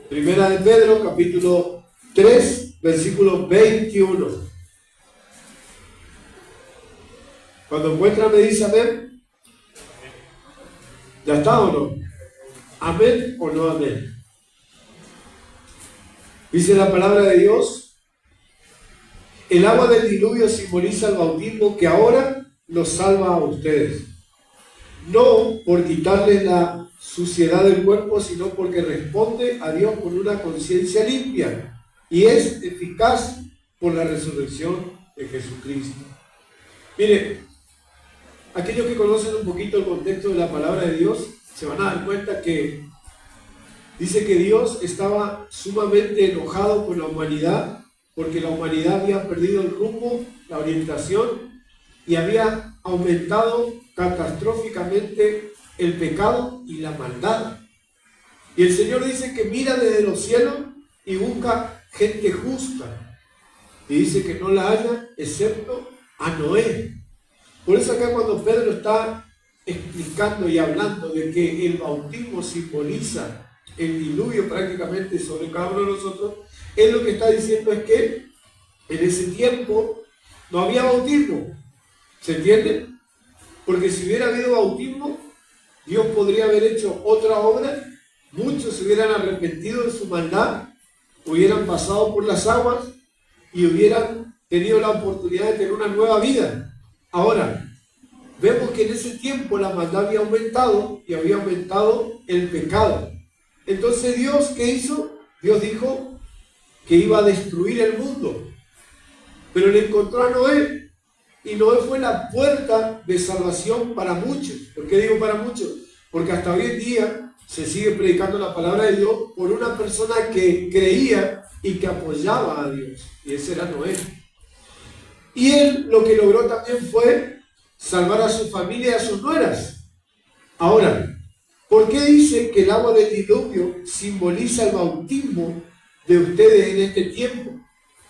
Primera de Pedro, capítulo 3, versículo 21. Cuando encuentra me dice amén. ¿Ya está o no? ¿Amén o no amén? Dice la palabra de Dios: el agua del diluvio simboliza el bautismo que ahora los salva a ustedes. No por quitarles la suciedad del cuerpo, sino porque responde a Dios con una conciencia limpia y es eficaz por la resurrección de Jesucristo. Mire, aquellos que conocen un poquito el contexto de la palabra de Dios se van a dar cuenta que dice que Dios estaba sumamente enojado con la humanidad porque la humanidad había perdido el rumbo, la orientación y había aumentado catastróficamente el pecado y la maldad. Y el Señor dice que mira desde los cielos y busca gente justa. Y dice que no la haya excepto a Noé. Por eso acá cuando Pedro está explicando y hablando de que el bautismo simboliza el diluvio prácticamente sobre cada uno de nosotros, él lo que está diciendo es que en ese tiempo no había bautismo. ¿Se entiende? Porque si hubiera habido bautismo, Dios podría haber hecho otra obra, muchos se hubieran arrepentido de su maldad, hubieran pasado por las aguas y hubieran tenido la oportunidad de tener una nueva vida. Ahora, vemos que en ese tiempo la maldad había aumentado y había aumentado el pecado. Entonces Dios, ¿qué hizo? Dios dijo que iba a destruir el mundo, pero le encontró a Noé. Y Noé fue la puerta de salvación para muchos. ¿Por qué digo para muchos? Porque hasta hoy en día se sigue predicando la palabra de Dios por una persona que creía y que apoyaba a Dios. Y ese era Noé. Y él lo que logró también fue salvar a su familia y a sus nueras. Ahora, ¿por qué dice que el agua del diluvio simboliza el bautismo de ustedes en este tiempo?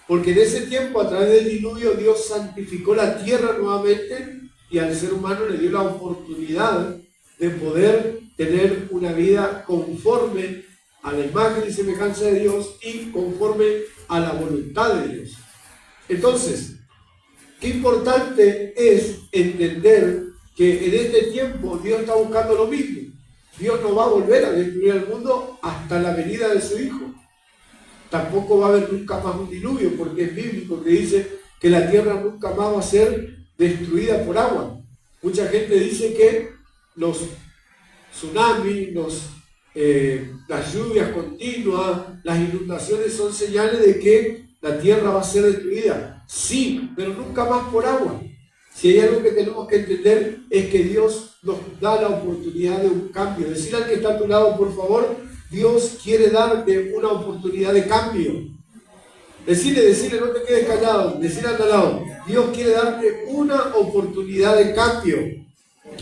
Porque en ese tiempo, a través del diluvio, Dios santificó la tierra nuevamente y al ser humano le dio la oportunidad de poder tener una vida conforme a la imagen y semejanza de Dios y conforme a la voluntad de Dios. Entonces, qué importante es entender que en este tiempo Dios está buscando lo mismo. Dios no va a volver a destruir el mundo hasta la venida de su Hijo. Tampoco va a haber nunca más un diluvio, porque es bíblico que dice que la tierra nunca más va a ser destruida por agua. Mucha gente dice que los tsunamis, las lluvias continuas, las inundaciones son señales de que la tierra va a ser destruida. Sí, pero nunca más por agua. Si hay algo que tenemos que entender es que Dios nos da la oportunidad de un cambio. Decirle al que está a tu lado, por favor, Dios quiere darte una oportunidad de cambio. Decirle, no te quedes callado. Decirle al lado, Dios quiere darte una oportunidad de cambio.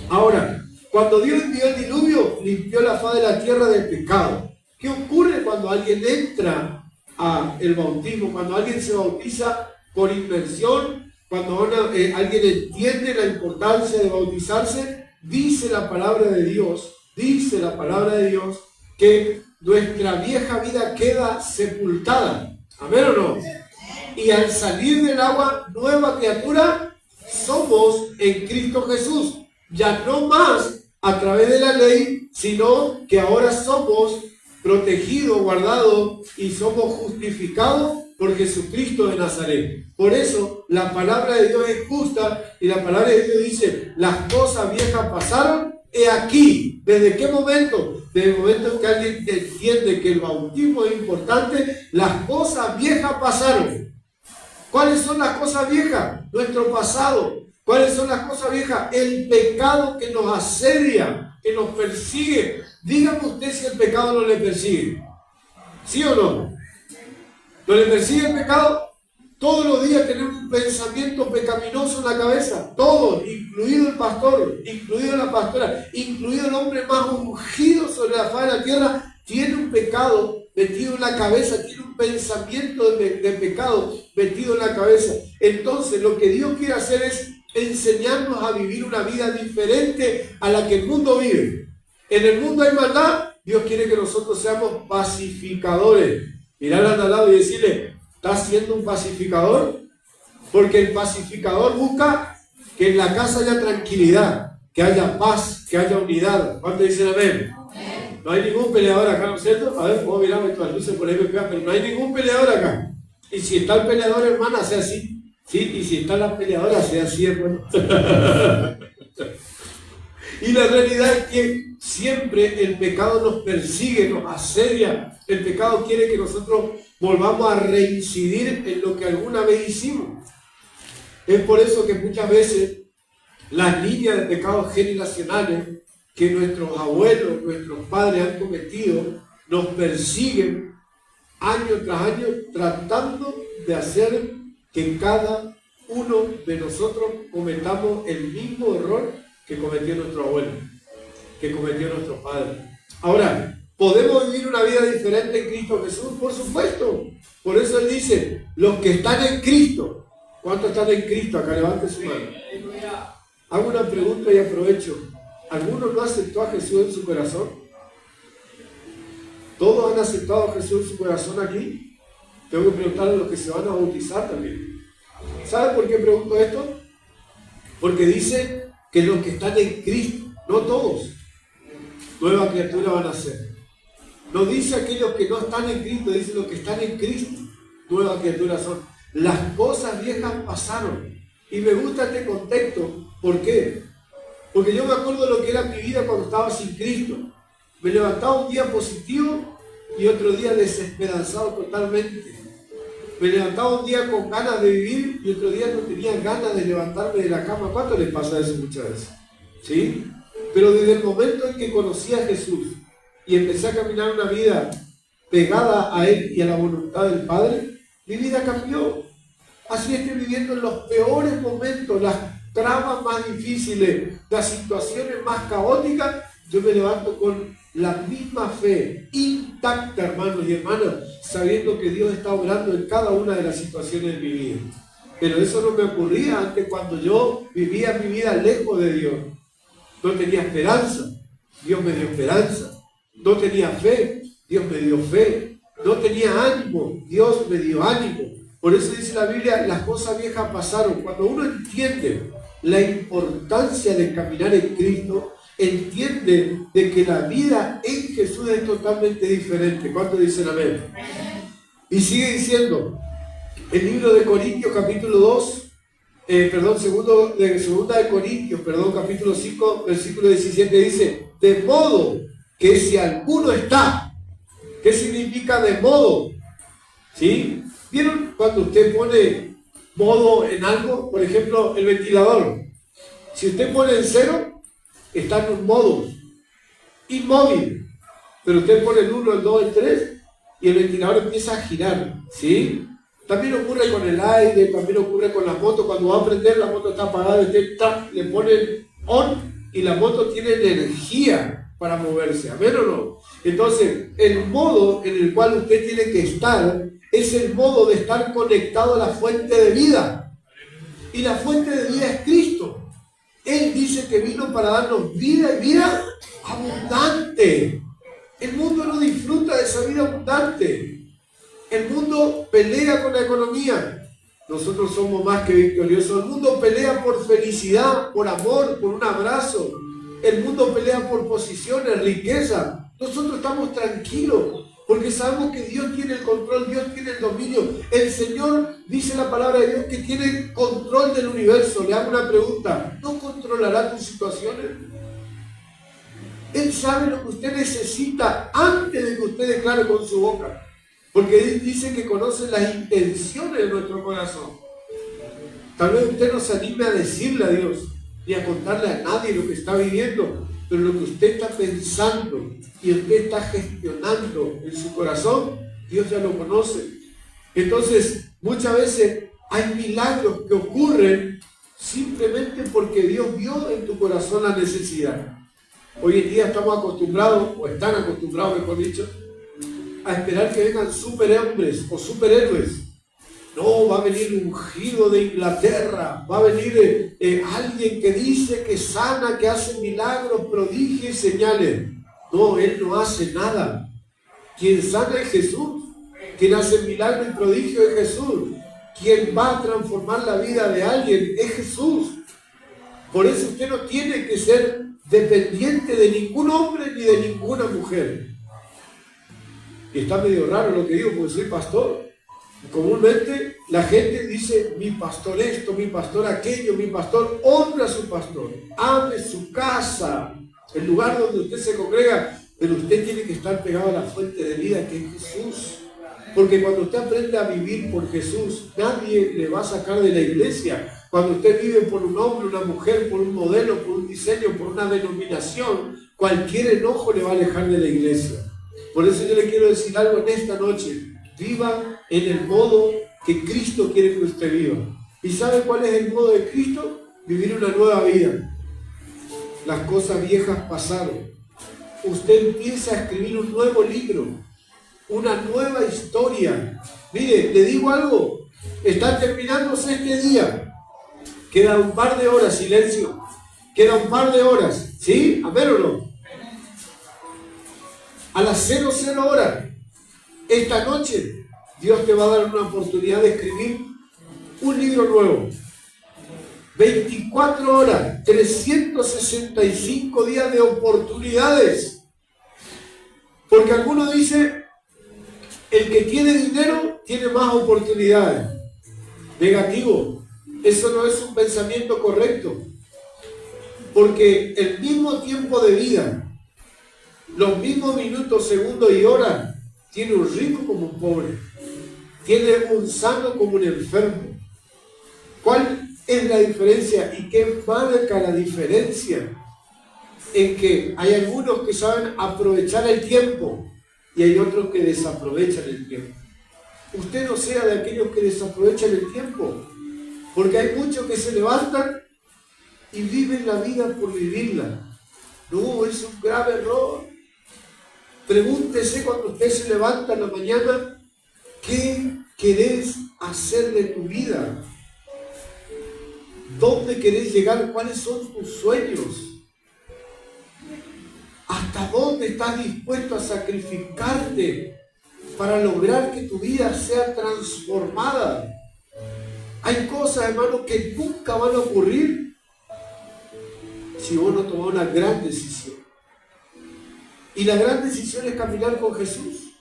Ahora, cuando Dios envió el diluvio, limpió la faz de la tierra del pecado. ¿Qué ocurre cuando alguien entra al bautismo? Cuando alguien se bautiza por inmersión, cuando alguien entiende la importancia de bautizarse, dice la palabra de Dios, que nuestra vieja vida queda sepultada. ¿Amén o no? Y al salir del agua, nueva criatura somos en Cristo Jesús. Ya no más a través de la ley, sino que ahora somos protegidos, guardados y somos justificados por Jesucristo de Nazaret. Por eso la palabra de Dios es justa y la palabra de Dios dice: las cosas viejas pasaron, he aquí. ¿Desde qué momento? Desde el momento en que alguien entiende que el bautismo es importante, las cosas viejas pasaron. ¿Cuáles son las cosas viejas? Nuestro pasado. ¿Cuáles son las cosas viejas? El pecado que nos asedia, que nos persigue. Dígame usted si el pecado no le persigue. ¿Sí o no? ¿No le persigue el pecado? Todos los días tenemos un pensamiento pecaminoso en la cabeza. Todos, incluido el pastor, incluido la pastora, incluido el hombre más ungido sobre la faz de la tierra, tiene un pecado metido en la cabeza, tiene un pensamiento de pecado metido en la cabeza. Entonces, lo que Dios quiere hacer es enseñarnos a vivir una vida diferente a la que el mundo vive. En el mundo hay maldad, Dios quiere que nosotros seamos pacificadores. Mirar al lado y decirle, ¿estás siendo un pacificador? Porque el pacificador busca que en la casa haya tranquilidad, que haya paz, que haya unidad. ¿Cuántos dicen amén? No hay ningún peleador acá, ¿no es cierto? A ver, puedo mirar estas luces por ahí, pero no hay ningún peleador acá. Y si está el peleador, hermana, sea así. Sí, y si está la peleadora, sea así, hermano. Y la realidad es que siempre el pecado nos persigue, nos asedia. El pecado quiere que nosotros volvamos a reincidir en lo que alguna vez hicimos. Es por eso que muchas veces las líneas de pecados generacionales que nuestros abuelos, nuestros padres han cometido, nos persiguen año tras año tratando de hacer que cada uno de nosotros cometamos el mismo error que cometió nuestro abuelo, que cometió nuestro padre. Ahora, ¿podemos vivir una vida diferente en Cristo Jesús? Por supuesto. Por eso Él dice, los que están en Cristo. ¿Cuántos están en Cristo? Acá levante su mano. Hago una pregunta y aprovecho. ¿Alguno no aceptó a Jesús en su corazón? ¿Todos han aceptado a Jesús en su corazón aquí? Tengo que preguntarle a los que se van a bautizar también. ¿Sabe por qué pregunto esto? Porque dice que los que están en Cristo, no todos, nueva criatura van a ser. No dice aquellos que no están en Cristo, dice los que están en Cristo, nueva criatura son. Las cosas viejas pasaron. Y me gusta este contexto. ¿Por qué? Porque yo me acuerdo de lo que era mi vida cuando estaba sin Cristo. Me levantaba un día positivo y otro día desesperanzado totalmente. Me levantaba un día con ganas de vivir y otro día no tenía ganas de levantarme de la cama. ¿Cuánto les pasa eso muchas veces? ¿Sí? Pero desde el momento en que conocí a Jesús y empecé a caminar una vida pegada a Él y a la voluntad del Padre, mi vida cambió. Así estoy viviendo en los peores momentos, las trabas más difíciles, las situaciones más caóticas. Yo me levanto con la misma fe intacta, hermanos y hermanas, sabiendo que Dios está obrando en cada una de las situaciones de mi vida. Pero eso no me ocurría antes cuando yo vivía mi vida lejos de Dios. No tenía esperanza, Dios me dio esperanza. No tenía fe, Dios me dio fe. No tenía ánimo, Dios me dio ánimo. Por eso dice la Biblia, las cosas viejas pasaron. Cuando uno entiende la importancia de caminar en Cristo, entiende de que la vida en Jesús es totalmente diferente. ¿Cuántos dicen amén? Y sigue diciendo, el libro de Corintios capítulo 2, segunda de Corintios, capítulo 5, versículo 17 dice, de modo que si alguno está, ¿qué significa de modo? ¿Sí? ¿Vieron cuando usted pone modo en algo? Por ejemplo, el ventilador. Si usted pone en 0, está en un modo inmóvil. Pero usted pone el 1, el 2, el 3 y el ventilador empieza a girar. ¿Sí? También ocurre con el aire, también ocurre con la moto. Cuando va a prender, la moto está apagada, usted le pone on y la moto tiene energía para moverse. ¿Amén o no? Entonces, el modo en el cual usted tiene que estar es el modo de estar conectado a la fuente de vida. Y la fuente de vida es Cristo. Él dice que vino para darnos vida y vida abundante. El mundo no disfruta de esa vida abundante. El mundo pelea con la economía. Nosotros somos más que victoriosos. El mundo pelea por felicidad, por amor, por un abrazo. El mundo pelea por posiciones, riqueza. Nosotros estamos tranquilos porque sabemos que Dios tiene el control, Dios tiene el dominio. El Señor, dice la palabra de Dios, que tiene control del universo. Le hago una pregunta, ¿no controlará tus situaciones? Él sabe lo que usted necesita antes de que usted declare con su boca. Porque Él dice que conoce las intenciones de nuestro corazón. Tal vez usted no se anime a decirle a Dios ni a contarle a nadie lo que está viviendo, pero lo que usted está pensando y usted está gestionando en su corazón, Dios ya lo conoce. Entonces, muchas veces hay milagros que ocurren simplemente porque Dios vio en tu corazón la necesidad. Hoy en día estamos acostumbrados, o están acostumbrados, mejor dicho, a esperar que vengan superhombres o superhéroes. No, va a venir un ungido de Inglaterra, va a venir alguien que dice que sana, que hace milagros, prodigios y señales. No, Él no hace nada. Quien sana es Jesús. Quien hace milagro y prodigio es Jesús. Quien va a transformar la vida de alguien es Jesús. Por eso usted no tiene que ser dependiente de ningún hombre ni de ninguna mujer. Y está medio raro lo que digo porque soy pastor. Comúnmente la gente dice, mi pastor esto, mi pastor aquello, mi pastor. Honra a su pastor, ame su casa, el lugar donde usted se congrega, pero usted tiene que estar pegado a la fuente de vida que es Jesús. Porque cuando usted aprende a vivir por Jesús, nadie le va a sacar de la iglesia. Cuando usted vive por un hombre, una mujer, por un modelo, por un diseño, por una denominación, cualquier enojo le va a alejar de la iglesia. Por eso yo le quiero decir algo en esta noche. Viva en el modo que Cristo quiere que usted viva. ¿Y sabe cuál es el modo de Cristo? Vivir una nueva vida. Las cosas viejas pasaron. Usted empieza a escribir un nuevo libro, una nueva historia. Mire, le digo algo. Está terminándose este día. Queda un par de horas, silencio. Queda un par de horas. ¿Sí? ¿Amén o no? A las 00 horas. Esta noche, Dios te va a dar una oportunidad de escribir un libro nuevo. 24 horas, 365 días de oportunidades. Porque algunos dicen, el que tiene dinero tiene más oportunidades. Negativo. Eso no es un pensamiento correcto. Porque el mismo tiempo de vida, los mismos minutos, segundos y horas, tiene un rico como un pobre. Tiene un sano como un enfermo. ¿Cuál es la diferencia y qué marca la diferencia? En que hay algunos que saben aprovechar el tiempo y hay otros que desaprovechan el tiempo. Usted no sea de aquellos que desaprovechan el tiempo, porque hay muchos que se levantan y viven la vida por vivirla. No, es un grave error. Pregúntese cuando usted se levanta en la mañana, ¿qué querés hacer de tu vida? ¿Dónde querés llegar? ¿Cuáles son tus sueños? ¿Hasta dónde estás dispuesto a sacrificarte para lograr que tu vida sea transformada? Hay cosas, hermano, que nunca van a ocurrir si vos no tomás una gran decisión. Y la gran decisión es caminar con Jesús.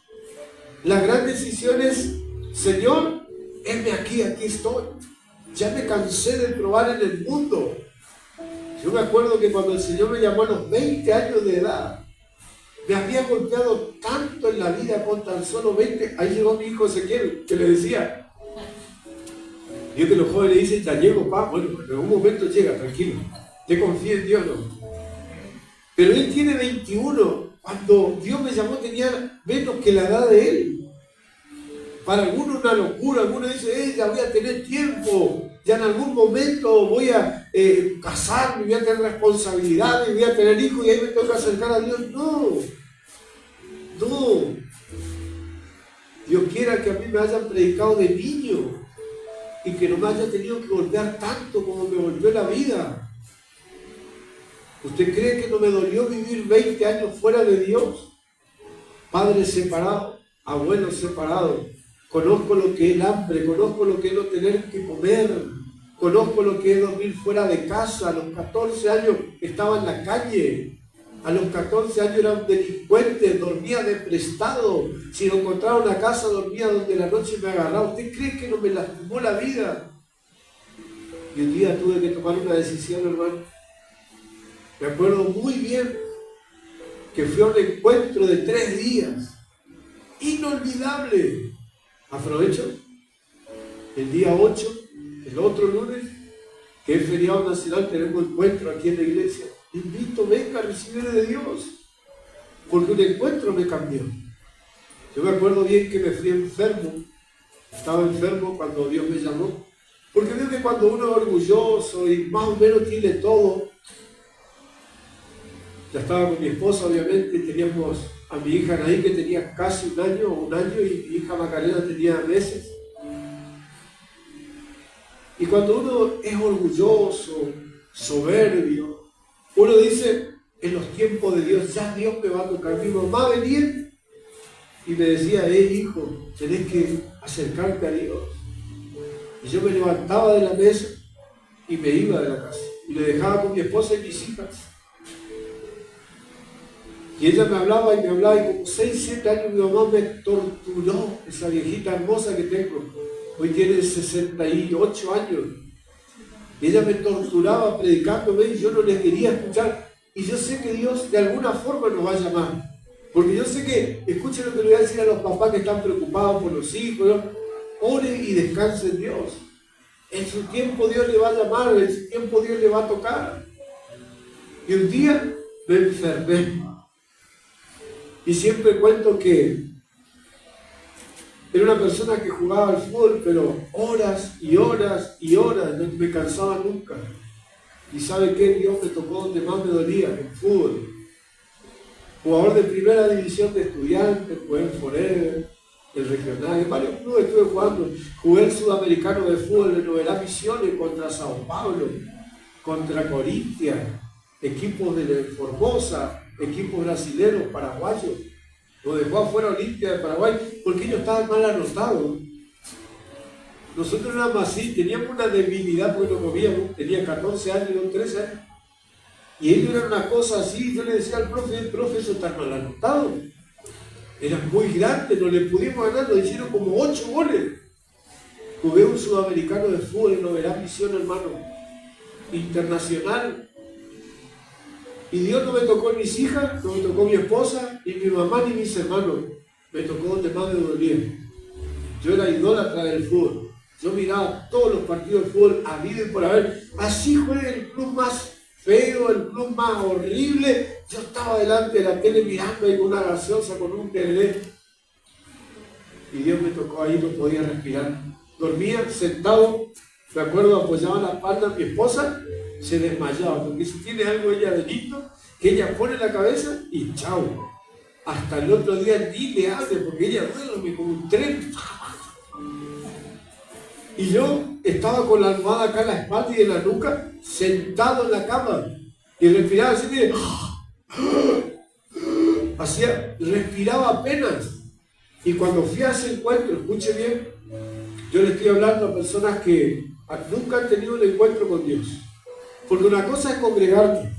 La gran decisión es, Señor, heme aquí, aquí estoy. Ya me cansé de probar en el mundo. Yo me acuerdo que cuando el Señor me llamó a los 20 años de edad, me había golpeado tanto en la vida con tan solo 20. Ahí llegó mi hijo Ezequiel, que le decía, yo que los jóvenes le dicen, ya llego, pa. Bueno, en algún momento llega, tranquilo. Te confío en Dios, ¿no? Pero él tiene 21. Cuando Dios me llamó tenía menos que la edad de él. Para algunos una locura. Algunos dicen, ya voy a tener tiempo. Ya en algún momento voy a casarme, voy a tener responsabilidades, voy a tener hijos y ahí me toca acercar a Dios. No. No. Dios quiera que a mí me hayan predicado de niño y que no me haya tenido que golpear tanto como me golpeó la vida. ¿Usted cree que no me dolió vivir 20 años fuera de Dios? Padres separados, abuelos separados. Conozco lo que es el hambre, conozco lo que es no tener que comer, conozco lo que es dormir fuera de casa. A los 14 años estaba en la calle, a los 14 años era un delincuente, dormía de prestado. Si no encontraba una casa, dormía donde la noche me agarraba. ¿Usted cree que no me lastimó la vida? Y un día tuve que tomar una decisión, hermano. Me acuerdo muy bien que fui a un encuentro de 3 días, inolvidable. Aprovecho el día 8, el otro lunes, que es feriado nacional, tenemos encuentro aquí en la iglesia. Invito, venga a recibir de Dios, porque un encuentro me cambió. Yo me acuerdo bien que me fui enfermo, estaba enfermo cuando Dios me llamó, porque veo que cuando uno es orgulloso y más o menos tiene todo. Ya estaba con mi esposa, obviamente, y teníamos a mi hija Anaí, que tenía casi un año, y mi hija Macarena tenía meses. Y cuando uno es orgulloso, soberbio, uno dice, en los tiempos de Dios, ya Dios me va a tocar. Mi mamá venía y me decía, hijo, tenés que acercarte a Dios. Y yo me levantaba de la mesa y me iba de la casa. Y le dejaba con mi esposa y mis hijas. Y ella me hablaba y como 6, 7 años mi mamá me torturó, esa viejita hermosa que tengo. Hoy tiene 68 años. Y ella me torturaba predicándome y yo no le quería escuchar. Y yo sé que Dios de alguna forma nos va a llamar. Porque yo sé que, escuchen lo que le voy a decir a los papás que están preocupados por los hijos, ¿no? Ore y descanse en Dios. En su tiempo Dios le va a llamar, en su tiempo Dios le va a tocar. Y un día me enfermé. Y siempre cuento que era una persona que jugaba al fútbol, pero horas y horas y horas, no me cansaba nunca. Y ¿sabe qué? Dios me tocó donde más me dolía, el fútbol. Jugador de primera división de Estudiantes, jugué en Forever, el regional, en varios clubes estuve jugando. Jugué el sudamericano de fútbol en Novelá Misiones contra Sao Paulo, contra Corinthians, equipos de Formosa, equipos brasileños, paraguayos. Lo dejó afuera Olimpia de Paraguay porque ellos estaban mal anotados. Nosotros éramos así, teníamos una debilidad porque no comíamos, tenía 14 años, 13 años. Y ellos eran una cosa así, yo le decía al profe, eso está mal anotado. Eran muy grandes, no le pudimos ganar, nos hicieron como 8 goles. Jugué un sudamericano de fútbol en Novelá Misión, hermano, internacional. Y Dios no me tocó en mis hijas, no me tocó mi esposa, ni mi mamá, ni mis hermanos. Me tocó donde más me dolía. Yo era idólatra del fútbol. Yo miraba todos los partidos de fútbol habido y por haber. Así juega el club más feo, el club más horrible. Yo estaba delante de la tele mirando ahí con una gaseosa, con un telé. Y Dios me tocó ahí, no podía respirar. Dormía sentado, me acuerdo, apoyaba la espalda a mi esposa, se desmayaba, porque si tiene algo ella delito, que ella pone la cabeza y chao. Hasta el otro día ni le hable, porque ella duerme como un tren. Y yo estaba con la almohada acá en la espalda y en la nuca, sentado en la cama, y respiraba así, mire, respiraba apenas. Y cuando fui a ese encuentro, escuche bien, yo le estoy hablando a personas que nunca han tenido un encuentro con Dios. Porque una cosa es congregarte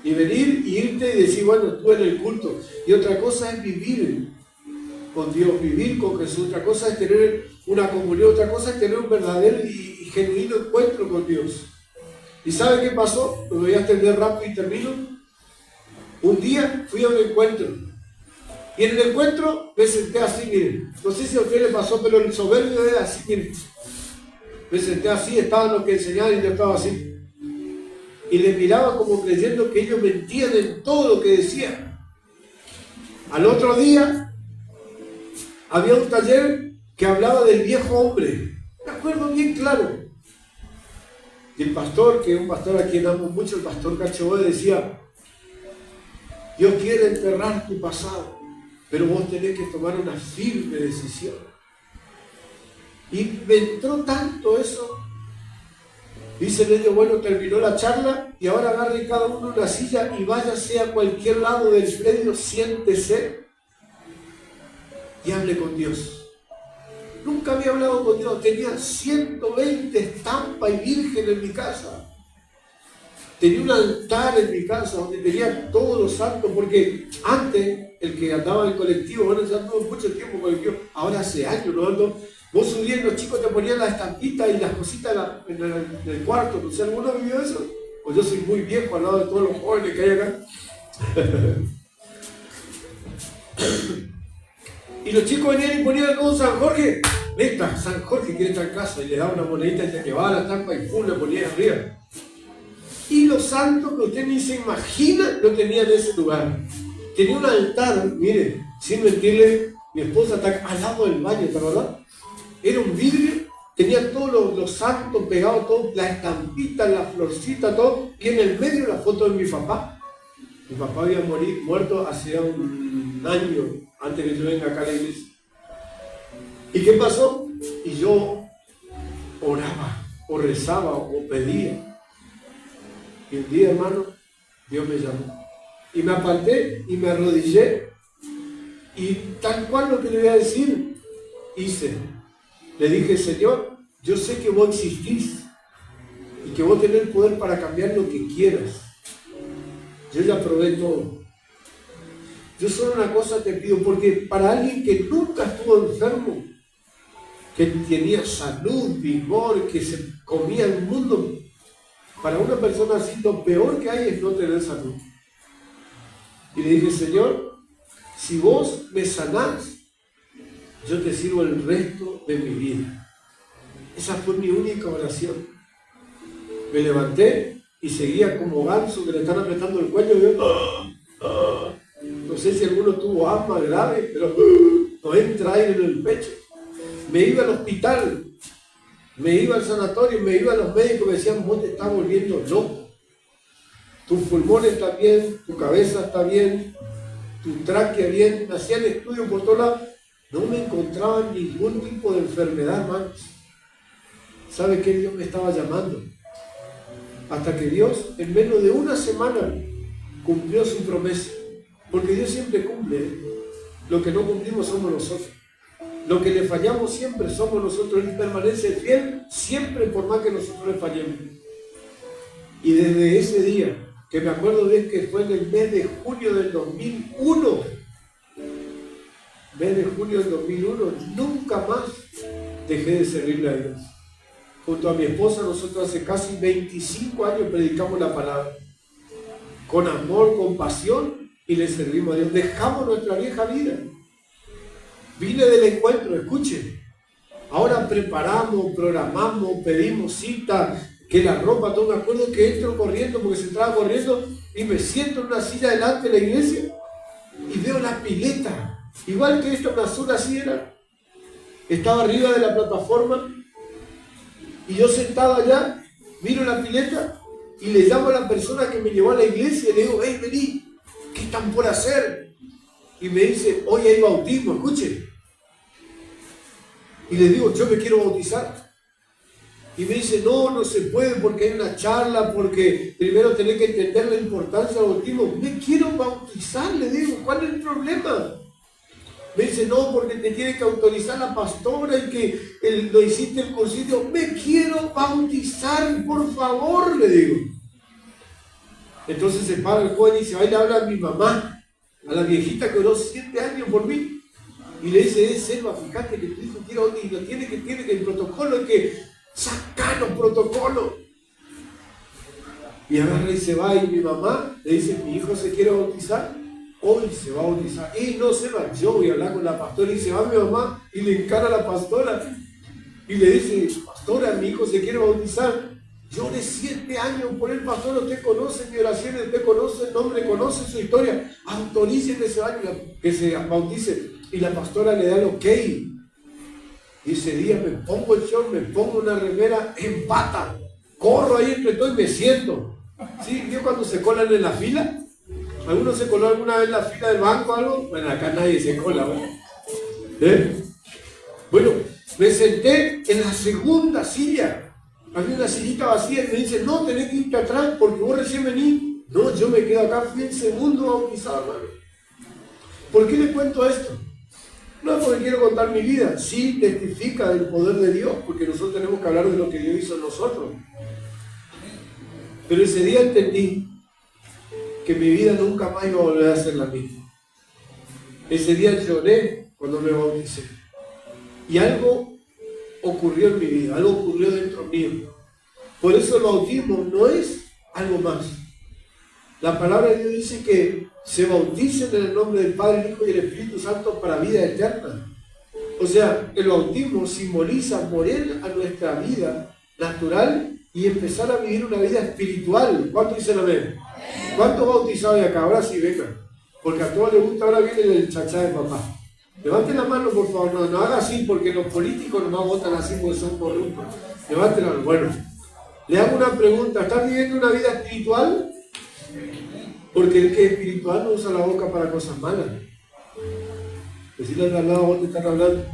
y venir y irte y decir, bueno, estuve en el culto. Y otra cosa es vivir con Dios, vivir con Jesús. Otra cosa es tener una comunión, otra cosa es tener un verdadero y genuino encuentro con Dios. ¿Y sabe qué pasó? Lo voy a extender rápido y termino. Un día fui a un encuentro. Y en el encuentro me senté así, miren. No sé si a usted le pasó, pero el soberbio era así, miren. Me senté así, estaban los que enseñaban y yo estaba así. Y les miraba como creyendo que ellos mentían en todo lo que decían. Al otro día había un taller que hablaba del viejo hombre. Me acuerdo bien claro. Y el pastor, que es un pastor a quien amo mucho, el pastor Cachoboy, decía, Dios quiere enterrar tu pasado, pero vos tenés que tomar una firme decisión. Y me entró tanto eso. Dicen ellos, bueno, terminó la charla y ahora agarre cada uno una silla y váyase a cualquier lado del predio, siéntese y hable con Dios. Nunca había hablado con Dios, tenía 120 estampas y virgen en mi casa. Tenía un altar en mi casa donde tenía todos los santos, porque antes, el que andaba en el colectivo, bueno, ya anduvo mucho tiempo en colectivo, ahora hace años no ando. Vos subías, los chicos te ponían las estampitas y las cositas en el cuarto. No sé, ¿alguno vivió eso? Pues yo soy muy viejo al lado de todos los jóvenes que hay acá. Y los chicos venían y ponían como San Jorge. Neta, San Jorge quiere estar en casa. Y le daba una monedita y se llevaba la estampa y pum, le ponía arriba. Y los santos que usted ni se imagina lo tenía en ese lugar. Tenía un altar, mire, sin mentirle, mi esposa está al lado del baño, ¿te acordás? Era un vidrio, tenía todos los santos pegados, todo, la estampita, la florcita, todo, y en el medio la foto de mi papá. Mi papá había muerto hace un año antes que yo venga acá a la iglesia. ¿Y qué pasó? Y yo oraba, o rezaba, o pedía. Y un día, hermano, Dios me llamó. Y me aparté y me arrodillé. Y tal cual lo que le voy a decir, hice. Le dije, Señor, yo sé que vos existís y que vos tenés el poder para cambiar lo que quieras. Yo ya probé todo. Yo solo una cosa te pido, porque para alguien que nunca estuvo enfermo, que tenía salud, vigor, que se comía el mundo, para una persona así lo peor que hay es no tener salud. Y le dije, Señor, si vos me sanás, yo te sirvo el resto de mi vida. Esa fue mi única oración. Me levanté y seguía como ganso que le están apretando el cuello. Y yo, no sé si alguno tuvo asma grave, pero no entra aire en el pecho. Me iba al hospital, me iba al sanatorio, me iba a los médicos, me decían, vos te estás volviendo loco. Tus pulmones están bien, tu cabeza está bien, tu tráquea bien. Me hacían estudios por todos lados. No me encontraban ningún tipo de enfermedad, hermanos. ¿Sabe qué Dios me estaba llamando? Hasta que Dios, en menos de una semana, cumplió su promesa. Porque Dios siempre cumple, ¿eh? Lo que no cumplimos somos nosotros. Lo que le fallamos siempre somos nosotros. Él permanece fiel siempre por más que nosotros le fallemos. Y desde ese día, que me acuerdo bien que fue en el mes de junio del 2001, nunca más dejé de servirle a Dios. Junto a mi esposa, nosotros hace casi 25 años predicamos la palabra. Con amor, con pasión, y le servimos a Dios. Dejamos nuestra vieja vida. Vine del encuentro, escuchen. Ahora preparamos, programamos, pedimos cita, que la ropa, todo. Me acuerdo que entro corriendo, porque se entraba corriendo, y me siento en una silla delante de la iglesia, y veo la pileta. Igual que esto, una azul así era. Estaba arriba de la plataforma, y yo sentado allá, miro la pileta, y le llamo a la persona que me llevó a la iglesia, y le digo, hey, vení, ¿qué están por hacer? Y me dice, hoy hay bautismo, escuchen. Y le digo, yo me quiero bautizar. Y me dice, no se puede porque hay una charla, porque primero tenés que entender la importancia del bautismo. Me quiero bautizar, le digo, ¿cuál es el problema? Me dice, no, porque te tiene que autorizar la pastora y que lo hiciste el cursillo. Me quiero bautizar, por favor, le digo. Entonces se para el joven y se va y le habla a mi mamá, a la viejita que oró 7 años por mí. Y le dice, Selva, fíjate que tu hijo quiere bautizar, tiene que el protocolo es que sacar los protocolos. Y agarra y se va, y mi mamá le dice, mi hijo se quiere bautizar, hoy se va a bautizar. Y no se va, yo voy a hablar con la pastora. Y se va mi mamá y le encara a la pastora y le dice, pastora, mi hijo se quiere bautizar. Lloré 7 años por el pastor, usted conoce mi oración, usted conoce el nombre, conoce su historia, autorice que se bautice. Y la pastora le da el ok. Y ese día me pongo el short, me pongo una remera en pata, corro ahí entre todo y me siento. ¿Sí? ¿Vio cuando se colan en la fila? ¿Alguno se coló alguna vez en la fila del banco o algo? Bueno, acá nadie se cola, ¿bueno? Bueno, me senté en la segunda silla. Había una sillita vacía y me dice, no, tenés que irte atrás porque vos recién venís. No, yo me quedo acá, fui el segundo bautizado, hermano. ¿Por qué le cuento esto? No es porque quiero contar mi vida, sí testifica del poder de Dios, porque nosotros tenemos que hablar de lo que Dios hizo en nosotros. Pero ese día entendí que mi vida nunca más iba a volver a ser la misma. Ese día lloré cuando me bauticé. Y algo ocurrió en mi vida, algo ocurrió dentro mío. Por eso el bautismo no es algo más. La palabra de Dios dice que se bauticen en el nombre del Padre, el Hijo y el Espíritu Santo para vida eterna. O sea, el bautismo simboliza morir a nuestra vida natural y empezar a vivir una vida espiritual. ¿Cuántos dicen amén? ¿Cuántos bautizados hay acá? Ahora sí, vengan. Porque a todos les gusta, ahora viene el chachá de papá. Levanten la mano, por favor, no haga así, porque los políticos nomás votan así porque son corruptos. Levanten la mano. Bueno, le hago una pregunta. ¿Estás viviendo una vida espiritual? Porque el que es espiritual no usa la boca para cosas malas. Decirle al lado, vos te están hablando.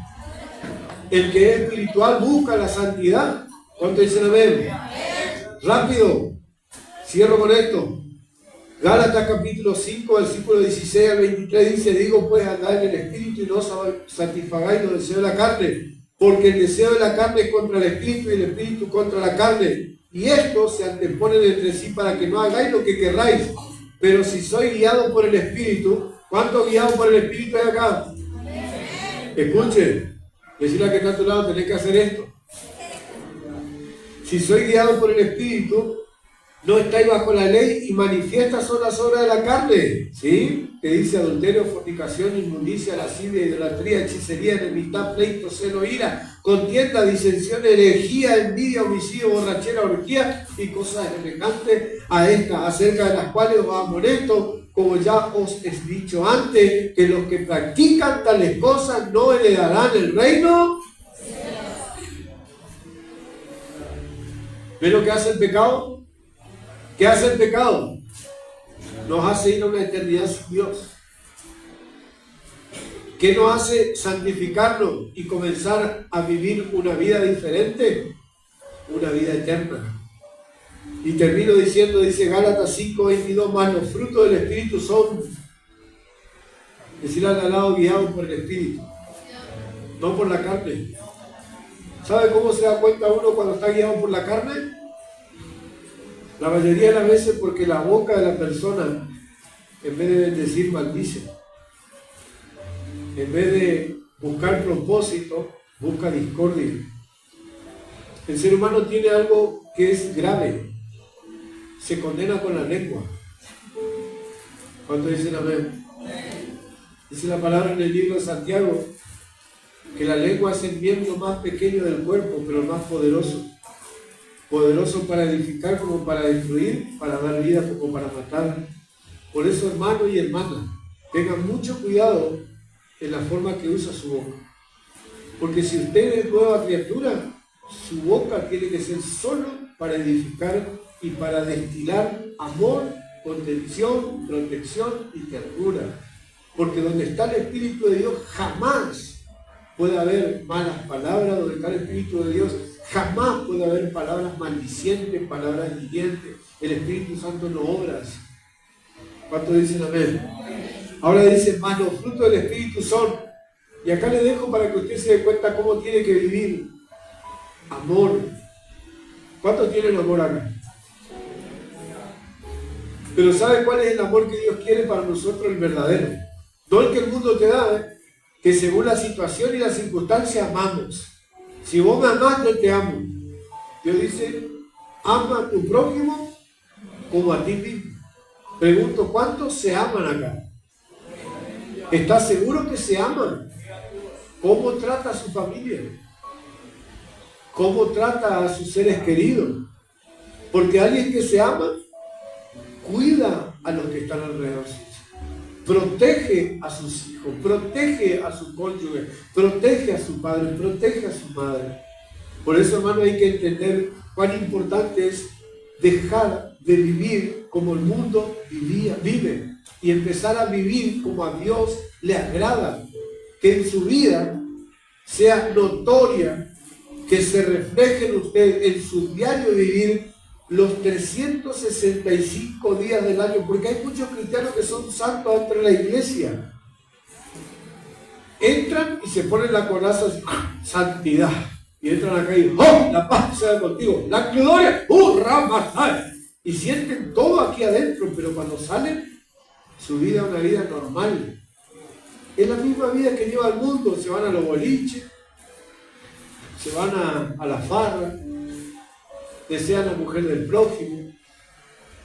El que es espiritual busca la santidad. ¿Cuánto dicen amén? Rápido. Cierro con esto. Gálatas capítulo 5, versículo 16 al 23 dice: digo pues, andad en el espíritu y no satisfagáis los deseos de la carne, porque el deseo de la carne es contra el espíritu y el espíritu contra la carne, y estos se anteponen entre sí para que no hagáis lo que querráis. Pero si sois guiados por el espíritu, ¿cuántos guiados por el espíritu hay acá? Escuchen, decirle a que está a tu lado, tenés que hacer esto. Si sois guiados por el espíritu, no estáis bajo la ley, y manifiestas son las obras de la carne, ¿sí? Que dice adulterio, fornicación, inmundicia, lascivia, idolatría, hechicería, enemistad, pleito, celo, ira, contienda, disensión, herejía, envidia, homicidio, borrachera, orgía y cosas semejantes a estas, acerca de las cuales os amonesto, como ya os he dicho antes, que los que practican tales cosas no heredarán el reino. ¿Ves lo que hace el pecado? ¿Qué hace el pecado? Nos hace ir a una eternidad sin Dios. ¿Qué nos hace santificarnos y comenzar a vivir una vida diferente? Una vida eterna. Y termino diciendo, dice Gálatas 5:22, más los frutos del Espíritu son, decir al lado, guiados por el Espíritu, no por la carne. ¿Sabe cómo se da cuenta uno cuando está guiado por la carne? La mayoría de las veces porque la boca de la persona, en vez de bendecir, maldice. En vez de buscar propósito, busca discordia. El ser humano tiene algo que es grave. Se condena con la lengua. ¿Cuántos dicen amén? Dice la palabra en el libro de Santiago que la lengua es el miembro más pequeño del cuerpo, pero el más poderoso. Poderoso para edificar como para destruir, para dar vida como para matar. Por eso, hermanos y hermanas, tengan mucho cuidado en la forma que usa su boca. Porque si usted es nueva criatura, su boca tiene que ser solo para edificar y para destilar amor, contención, protección y ternura. Porque donde está el Espíritu de Dios jamás puede haber malas palabras. Donde está el Espíritu de Dios jamás puede haber palabras maldicientes, palabras hirientes. El Espíritu Santo no obra así. ¿Cuántos dicen amén? Ahora dice, más los frutos del Espíritu son, y acá le dejo para que usted se dé cuenta cómo tiene que vivir. Amor. ¿Cuántos tienen amor acá? Pero ¿sabe cuál es el amor que Dios quiere para nosotros? El verdadero. No el que el mundo te da, que según la situación y las circunstancias amamos. Si vos me amás, yo te amo. Dios dice, ama a tu prójimo como a ti mismo. Pregunto, ¿cuántos se aman acá? ¿Estás seguro que se aman? ¿Cómo trata a su familia? ¿Cómo trata a sus seres queridos? Porque alguien que se ama, cuida a los que están alrededor. Protege a sus hijos, protege a su cónyuge, protege a su padre, protege a su madre. Por eso, hermano, hay que entender cuán importante es dejar de vivir como el mundo vive y empezar a vivir como a Dios le agrada. Que en su vida sea notoria, que se refleje en usted, en su diario vivir, los 365 días del año, porque hay muchos cristianos que son santos dentro de la iglesia. Entran y se ponen la coraza así, santidad. Y entran acá y ¡oh! La paz sea contigo, la gloria, Ramasai. Y sienten todo aquí adentro, pero cuando salen, su vida es una vida normal. Es la misma vida que lleva el mundo. Se van a los boliches, se van a la farra, desean a la mujer del prójimo,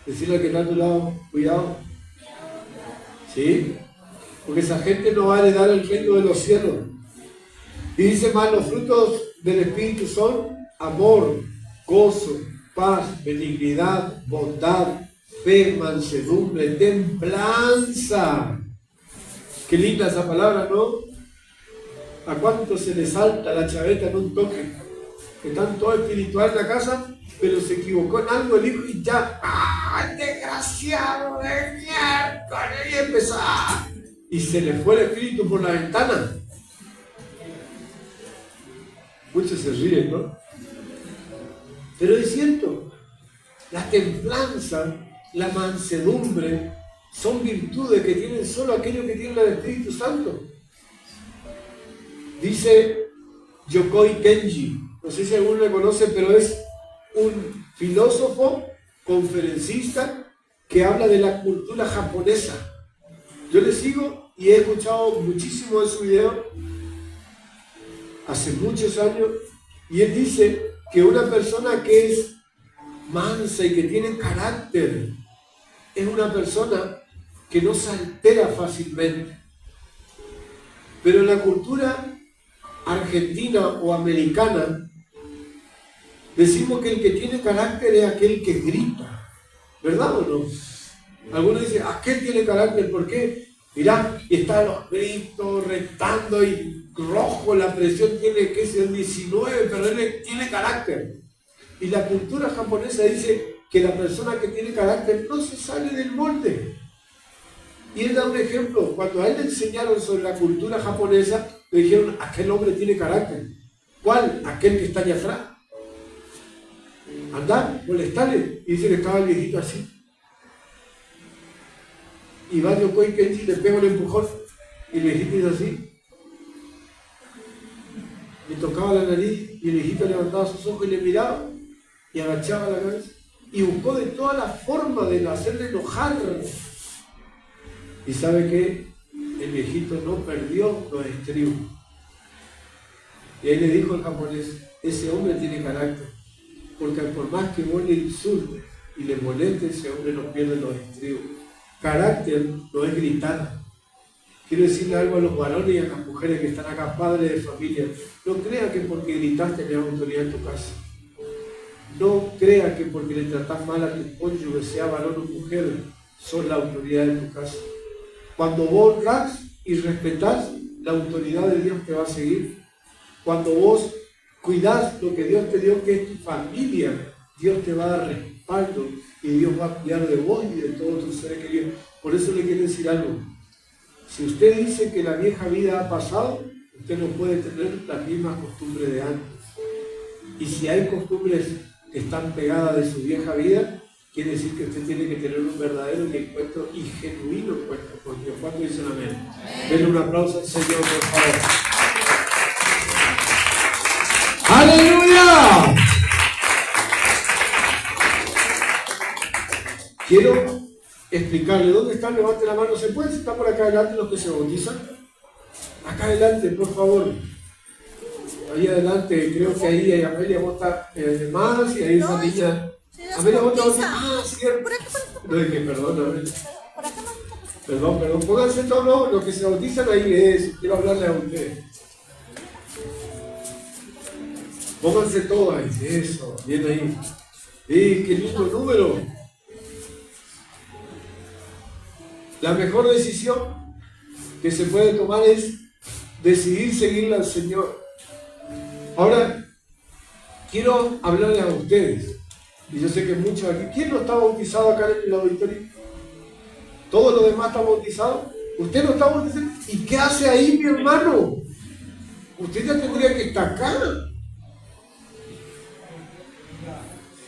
decirle al que está a tu lado, cuidado. ¿Sí? Porque esa gente no va a heredar el reino de los cielos. Y dice más, los frutos del Espíritu son amor, gozo, paz, benignidad, bondad, fe, mansedumbre, templanza. Qué linda esa palabra, ¿no? ¿A cuánto se le salta la chaveta en un toque? Que están todos espirituales en la casa, pero se equivocó en algo el hijo y ya, ¡ah, desgraciado de miércoles! Y empezó, ¡ah! Y se le fue el espíritu por la ventana. Muchos se ríen, ¿no? Pero es cierto, la templanza la mansedumbre, son virtudes que tienen solo aquellos que tienen el Espíritu Santo. Dice Yokoi Kenji, no sé si alguno le conoce, pero es un filósofo, conferencista, que habla de la cultura japonesa. Yo le sigo y he escuchado muchísimo de su video hace muchos años, y él dice que una persona que es mansa y que tiene carácter es una persona que no se altera fácilmente. Pero en la cultura argentina o americana decimos que el que tiene carácter es aquel que grita, ¿verdad o no? Algunos dicen, aquel tiene carácter, ¿por qué? Mirá, y está los gritos, retando y rojo, la presión tiene que ser 19, pero él tiene carácter. Y la cultura japonesa dice que la persona que tiene carácter no se sale del molde. Y él da un ejemplo, cuando a él le enseñaron sobre la cultura japonesa, le dijeron, aquel hombre tiene carácter. ¿Cuál? Aquel que está allá atrás. Andá, molestale. Y dice que estaba el viejito así. Y va Yokoi Kenji, le pega un empujón y el viejito hizo así. Le tocaba la nariz y el viejito levantaba sus ojos y le miraba y agachaba la cabeza. Y buscó de todas las formas de hacerle enojar. Y sabe que el viejito no perdió los estribos. Y ahí le dijo el japonés, ese hombre tiene carácter, porque por más que vos le insultes y le moleste, ese hombre no pierde los estribos. Carácter no es gritar. Quiero decirle algo a los varones y a las mujeres que están acá, padres de familia. No crea que porque gritaste le das autoridad en tu casa. No crea que porque le tratás mal a tu cónyuge, sea varón o mujer, son la autoridad de tu casa. Cuando vos honrás y respetás, la autoridad de Dios te va a seguir. Cuando vos cuidás lo que Dios te dio, que es tu familia, Dios te va a dar respaldo y Dios va a cuidar de vos y de todos tus seres queridos. Por eso le quiero decir algo. Si usted dice que la vieja vida ha pasado, usted no puede tener las mismas costumbres de antes. Y si hay costumbres que están pegadas de su vieja vida, quiere decir que usted tiene que tener un verdadero encuentro y genuino encuentro con Dios. ¿Cuánto dicen amén? Denle un aplauso al Señor, por favor. ¡Aleluya! Quiero explicarle dónde están. Levante la mano. ¿Se pueden sentar por acá adelante los que se bautizan? Acá adelante, por favor. Ahí adelante, creo que ahí Amelia vota más y ahí esa niña. Amelia vota más. Ah, cierto. No dije, perdón, Amelia. Perdón. Pónganse todos los que se bautizan ahí es. Quiero hablarle a ustedes. Pónganse todos ahí. Eso, bien ahí. Qué lindo número. La mejor decisión que se puede tomar es decidir seguirle al Señor. Ahora, quiero hablarles a ustedes, y yo sé que muchos aquí, ¿quién no está bautizado acá en el auditorio? ¿Todos los demás están bautizados? ¿Usted no está bautizado? ¿Y qué hace ahí, mi hermano? Usted ya tendría que estar acá.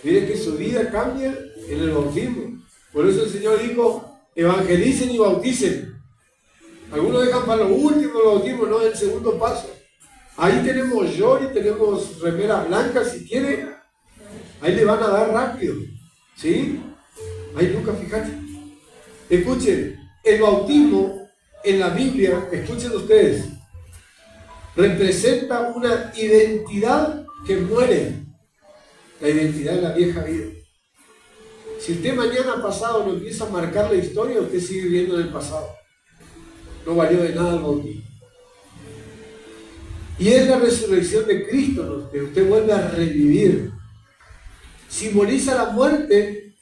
Mire que su vida cambia en el bautismo. Por eso el Señor dijo, evangelicen y bauticen. Algunos dejan para lo último el bautismo, no el segundo paso. Ahí tenemos y tenemos remeras blancas, si quiere. Ahí le van a dar rápido. ¿Sí? Ahí Lucas, fíjate. Escuchen, el bautismo en la Biblia, escuchen ustedes, representa una identidad que muere. La identidad de la vieja vida. Si usted mañana pasado no empieza a marcar la historia, usted sigue viviendo en el pasado. No valió de nada el bautismo. Y es la resurrección de Cristo, que usted vuelve a revivir. Simboliza la muerte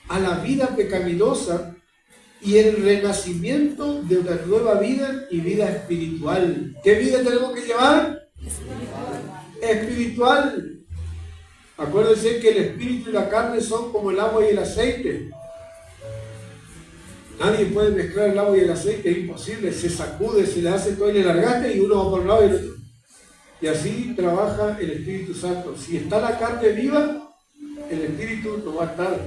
a la vida pecaminosa y el renacimiento de una nueva vida y vida espiritual. ¿Qué vida tenemos que llevar? Espiritual. Acuérdense que el espíritu y la carne son como el agua y el aceite. Nadie puede mezclar el agua y el aceite, es imposible. Se sacude, se le hace todo y le largaste y uno va por un lado y el otro. Y así trabaja el Espíritu Santo. Si está la carne viva, el Espíritu no va a estar.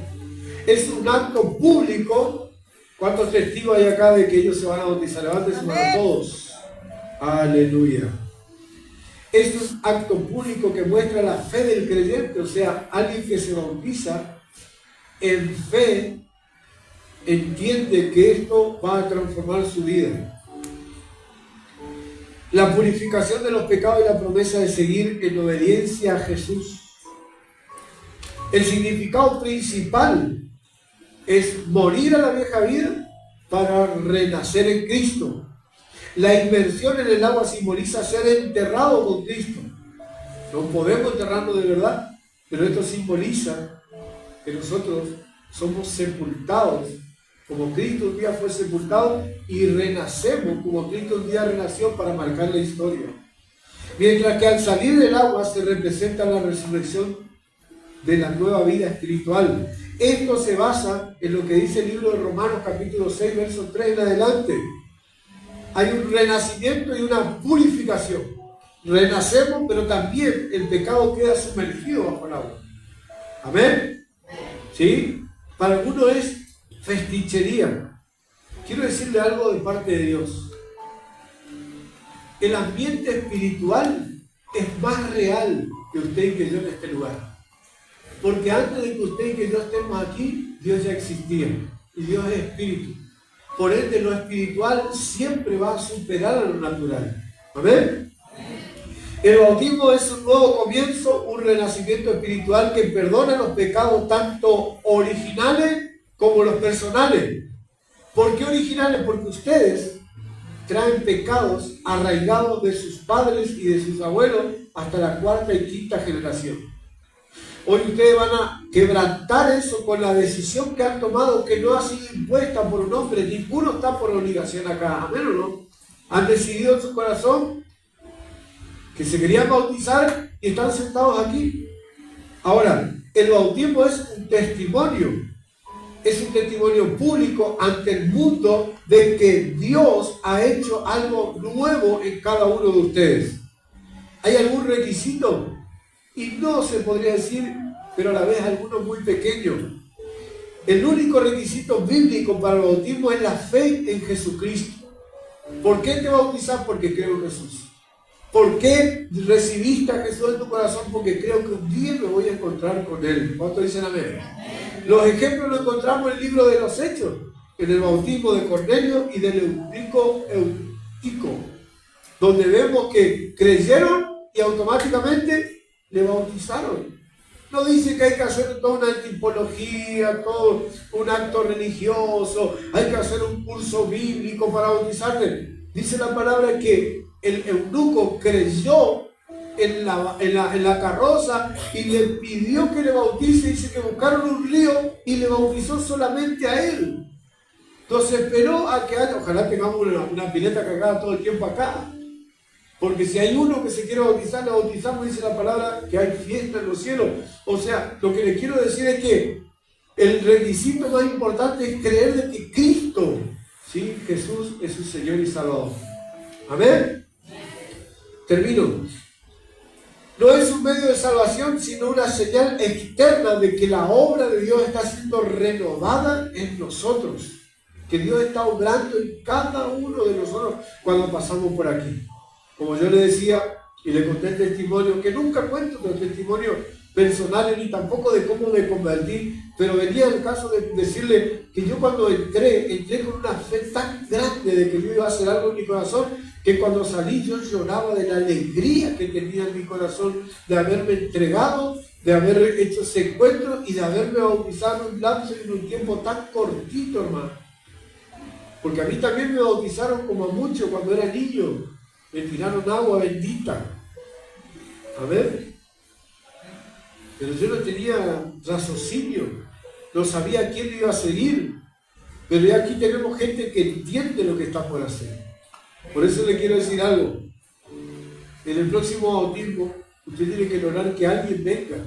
Es un acto público. ¿Cuántos testigos hay acá de que ellos se van a bautizar? Levanten su mano todos. Aleluya. Es un acto público que muestra la fe del creyente, o sea, alguien que se bautiza en fe entiende que esto va a transformar su vida. La purificación de los pecados y la promesa de seguir en obediencia a Jesús. El significado principal es morir a la vieja vida para renacer en Cristo. La inmersión en el agua simboliza ser enterrado con Cristo. No podemos enterrarnos de verdad, pero esto simboliza que nosotros somos sepultados como Cristo un día fue sepultado y renacemos como Cristo un día renació para marcar la historia. Mientras que al salir del agua se representa la resurrección de la nueva vida espiritual. Esto se basa en lo que dice el libro de Romanos capítulo 6, verso 3 en adelante. Hay un renacimiento y una purificación. Renacemos, pero también el pecado queda sumergido bajo el agua. ¿Amén? ¿Sí? Para algunos es festichería. Quiero decirle algo de parte de Dios. El ambiente espiritual es más real que usted y que yo en este lugar. Porque antes de que usted y que yo estemos aquí, Dios ya existía. Y Dios es espíritu. Por ende, lo espiritual siempre va a superar a lo natural. ¿Amén? El bautismo es un nuevo comienzo, un renacimiento espiritual que perdona los pecados tanto originales como los personales. ¿Por qué originales? Porque ustedes traen pecados arraigados de sus padres y de sus abuelos hasta la cuarta y quinta generación. Hoy ustedes van a quebrantar eso con la decisión que han tomado, que no ha sido impuesta por un hombre. Ninguno está por obligación acá, ¿amén o no? Han decidido en su corazón que se querían bautizar y están sentados aquí. Ahora, el bautismo es un testimonio público ante el mundo de que Dios ha hecho algo nuevo en cada uno de ustedes. ¿Hay algún requisito? Y no se podría decir, pero a la vez algunos muy pequeños. El único requisito bíblico para el bautismo es la fe en Jesucristo. ¿Por qué te bautizas? Porque creo en Jesús. ¿Por qué recibiste a Jesús en tu corazón? Porque creo que un día me voy a encontrar con Él. ¿Cuántos dicen amén? Los ejemplos los encontramos en el libro de los Hechos, en el bautismo de Cornelio y del Eutico, donde vemos que creyeron y automáticamente le bautizaron. No dice que hay que hacer toda una tipología, todo un acto religioso, hay que hacer un curso bíblico para bautizarte. Dice la palabra que el eunuco creyó en la carroza y le pidió que le bautice. Dice que buscaron un río y le bautizó solamente a él. Entonces esperó a que haya, ojalá tengamos una pileta cargada todo el tiempo acá. Porque si hay uno que se quiere bautizar, le bautizamos, dice la palabra, que hay fiesta en los cielos. O sea, lo que les quiero decir es que el requisito más importante es creer de que Cristo, ¿sí? Jesús es su Señor y Salvador. Amén. Termino. No es un medio de salvación, sino una señal externa de que la obra de Dios está siendo renovada en nosotros. Que Dios está obrando en cada uno de nosotros cuando pasamos por aquí. Como yo le decía y le conté el testimonio, que nunca cuento los testimonios personales ni tampoco de cómo me convertí, pero venía el caso de decirle que yo cuando entré con una fe tan grande de que Dios iba a hacer algo en mi corazón, que cuando salí yo lloraba de la alegría que tenía en mi corazón de haberme entregado, de haber hecho ese encuentro y de haberme bautizado en un lapso en un tiempo tan cortito, hermano. Porque a mí también me bautizaron como a muchos cuando era niño. Me tiraron agua bendita. A ver. Pero yo no tenía raciocinio. No sabía a quién iba a seguir. Pero ya aquí tenemos gente que entiende lo que está por hacer. Por eso le quiero decir algo. En el próximo bautismo, usted tiene que lograr que alguien venga,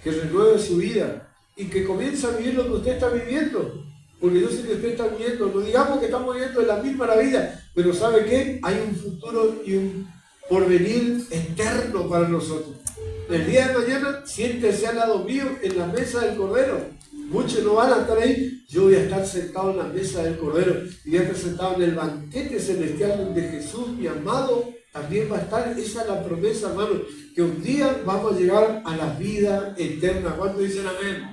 que renueve su vida y que comience a vivir lo que usted está viviendo. Porque yo sé que usted está viviendo, no digamos que estamos viviendo en la misma vida, pero ¿sabe qué? Hay un futuro y un porvenir eterno para nosotros. El día de mañana, siéntese al lado mío en la mesa del Cordero. muchos no van a estar ahí, yo voy a estar sentado en la mesa del Cordero y voy a estar sentado en el banquete celestial donde Jesús, mi amado, también va a estar. Esa es la promesa, hermano, que un día vamos a llegar a la vida eterna. ¿Cuántos dicen amén?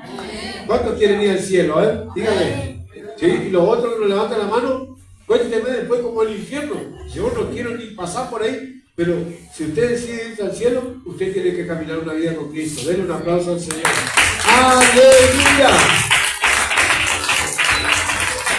¿Cuántos quieren ir al cielo? Díganme. ¿Sí? Y los otros que nos levantan la mano, cuéntenme después como el infierno. Yo no quiero ni pasar por ahí, pero si usted decide irse al cielo, usted tiene que caminar una vida con Cristo. Denle un aplauso al Señor. ¡Aleluya!